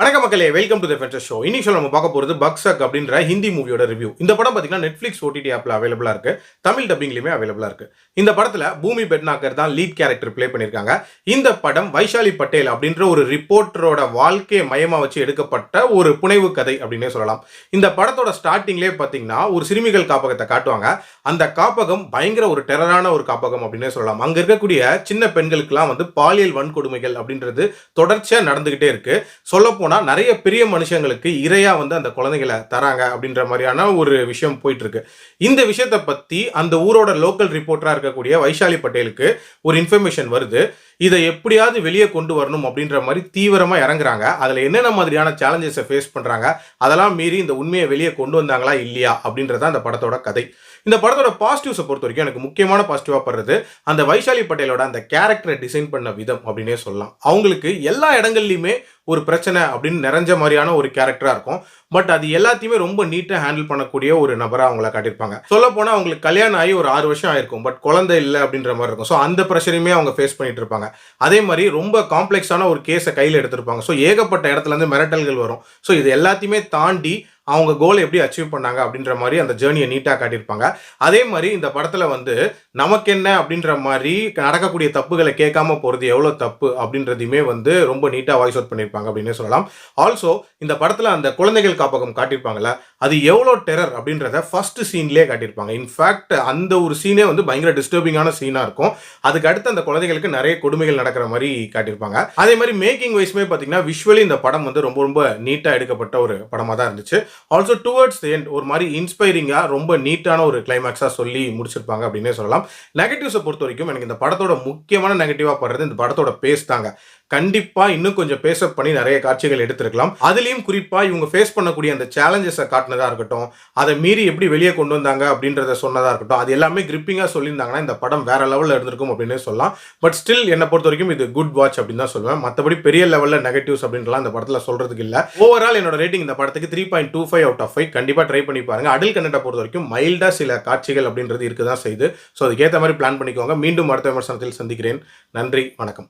வணக்கம் மக்களே, welcome to the ஃபென்சர் show. இன்னைக்கு நம்ம பார்க்க போகிறது பக்ஸக் அப்படின்ற ஹிந்தி மூவியோட ரிவ்யூ. இந்த படம் பார்த்தீங்கன்னா நெட்ஃப்ளிக்ஸ் ஓடிடி ஆப்பில் அவைலபிளாக இருக்கு, தமிழ் டப்பிங்லையுமே அவைலபிளாக இருக்கு. இந்த படத்தில் பூமி பெட்னாகர் தான் லீட் கேரக்டர் ப்ளே பண்ணியிருக்காங்க. இந்த படம் வைஷாலி பட்டேல் அப்படின்ற ஒரு ரிப்போர்ட்டரோட வாழ்க்கையை மையமாக வச்சு எடுக்கப்பட்ட ஒரு புனைவு கதை அப்படின்னே சொல்லலாம். இந்த படத்தோட ஸ்டார்டிங்லேயே பார்த்தீங்கன்னா ஒரு சிறுமிகள் காப்பகத்தை காட்டுவாங்க. அந்த காப்பகம் பயங்கர ஒரு டெரரான ஒரு காப்பகம் அப்படின்னே சொல்லலாம். அங்கே இருக்கக்கூடிய சின்ன பெண்களுக்கெல்லாம் பாலியல் வன்கொடுமைகள் அப்படின்றது தொடர்ச்சியாக நடந்துகிட்டே இருக்கு. சொல்லப்போனால் நிறைய பெரிய மனுஷங்களுக்கு இரையா அந்த குழந்தைகளை தராங்க அப்படின்ற மாதிரியான ஒரு விஷயம் போயிட்டு இருக்கு. இந்த விஷயத்தை பத்தி அந்த ஊரோட லோக்கல் ரிப்போர்ட்டரா இருக்கக்கூடிய வைஷாலி பட்டேலுக்கு ஒரு இன்ஃபர்மேஷன் வருது. இதை எப்படியாவது வெளியே கொண்டு வரணும் அப்படின்ற மாதிரி தீவிரமா இறங்குறாங்க. அதுல என்னென்ன மாதிரியான சேலஞ்சஸை ஃபேஸ் பண்றாங்க, அதெல்லாம் மீறி இந்த உண்மையை வெளியே கொண்டு வந்தாங்களா இல்லையா அப்படின்றத அந்த படத்தோட கதை. இந்த படத்தோட பாசிட்டிவ்ஸை பொறுத்த வரைக்கும் எனக்கு முக்கியமான பாசிட்டிவா படுறது அந்த வைஷாலி பட்டேலோட அந்த கேரக்டரை டிசைன் பண்ண விதம் அப்படின்னே சொல்லலாம். அவங்களுக்கு எல்லா இடங்கள்லையுமே ஒரு பிரச்சனை அப்படின்னு நிறைஞ்ச மாதிரியான ஒரு கேரக்டரா இருக்கும். பட் அது எல்லாத்தையுமே ரொம்ப நீட்டா ஹேண்டில் பண்ணக்கூடிய ஒரு நபரா அவங்கள காட்டியிருப்பாங்க. சொல்ல போனா அவங்களுக்கு கல்யாணம் ஆகி ஒரு 6 வருஷம் ஆயிருக்கும், பட் குழந்தை இல்லை அப்படின்ற மாதிரி இருக்கும். ஸோ அந்த ப்ரெஷரையுமே அவங்க ஃபேஸ் பண்ணிட்டு இருப்பாங்க. அதே மாதிரி ரொம்ப காம்ப்ளெக்ஸான ஒரு கேஸை கையில் எடுத்திருப்பாங்க. ஸோ ஏகப்பட்ட இடத்துல இருந்து மிரட்டல்கள் வரும். ஸோ இது எல்லாத்தையுமே தாண்டி அவங்க கோல் எப்படி அச்சீவ் பண்ணாங்க அப்படின்ற மாதிரி அந்த ஜேர்னியை நீட்டாக காட்டியிருப்பாங்க. அதே மாதிரி இந்த படத்தில் நமக்கு என்ன அப்படின்ற மாதிரி நடக்கக்கூடிய தப்புகளை கேட்காம போகிறது எவ்வளோ தப்பு அப்படின்றதையுமே ரொம்ப நீட்டாக வாய்ஸ் அவுட் பண்ணியிருப்பாங்க அப்படின்னே சொல்லலாம். ஆல்சோ இந்த படத்தில் அந்த குழந்தைகள் காப்பகம் காட்டியிருப்பாங்கல்ல, அது எவ்வளோ டெரர் அப்படின்றத ஃபர்ஸ்ட் சீன்லேயே காட்டியிருப்பாங்க. இன்ஃபேக்ட் அந்த ஒரு சீனே பயங்கர டிஸ்டர்பிங்கான சீனாக இருக்கும். அதுக்கு அடுத்து அந்த குழந்தைகளுக்கு நிறைய கொடுமைகள் நடக்கிற மாதிரி காட்டியிருப்பாங்க. அதே மாதிரி மேக்கிங் வைஸ்மே பார்த்தீங்கன்னா விஷுவலி இந்த படம் ரொம்ப ரொம்ப நீட்டாக எடுக்கப்பட்ட ஒரு படமாக தான் இருந்துச்சு. ஆல்சோ டுவர்ட்ஸ் தி எண்ட் ஒரு மாதிரி இன்ஸ்பைரிங்காக ரொம்ப நீட்டான ஒரு கிளைமேக்ஸாக சொல்லி முடிச்சிருப்பாங்க அப்படின்னே சொல்லலாம். நெகட்டிவ்ஸை பொறுத்த வரைக்கும் எனக்கு இந்த படத்தோட முக்கியமான நெகட்டிவாக படுறது இந்த படத்தோட பேஸ் தாங்க. கண்டிப்பா இன்னும் கொஞ்சம் பேசப் பண்ணி நிறைய காட்சிகள் எடுத்திருக்கலாம். அதுலயும் குறிப்பா இவங்க ஃபேஸ் பண்ணக்கூடிய அந்த சேலஞ்சஸை காட்டினதா இருக்கட்டும், அதை மீறி எப்படி வெளியே கொண்டு வந்தாங்க அப்படின்றத சொன்னதா இருக்கட்டும், அது எல்லாமே கிரிப்பிங்கா சொல்லியிருந்தாங்கன்னா இந்த படம் வேற லெவலில் இருந்திருக்கும் அப்படின்னு சொல்லலாம். பட் ஸ்டில் என்னை பொறுத்த வரைக்கும் இது குட் வாட்ச் அப்படின்னு தான் சொல்லுவேன். மற்றபடி பெரிய லெவலில் நெகட்டிவ்ஸ் அப்படின்றலாம் இந்த படத்தில் சொல்றதுக்கு இல்லை. ஓவரால் என்னோட ரேட்டிங் இந்த படத்துக்கு 3.25 அவுட் ஆஃப் 5. கண்டிப்பா ட்ரை பண்ணி பாருங்க. அடல்ட் கண்டென்ட்டை பொறுத்த வரைக்கும் மைல்டா சில காட்சிகள் அப்படின்றது இருக்குதான் செய்யுது. ஸோ அதுக்கேற்ற மாதிரி பிளான் பண்ணிக்கோங்க. மீண்டும் அடுத்த விமர்சனத்தில் சந்திக்கிறேன். நன்றி, வணக்கம்.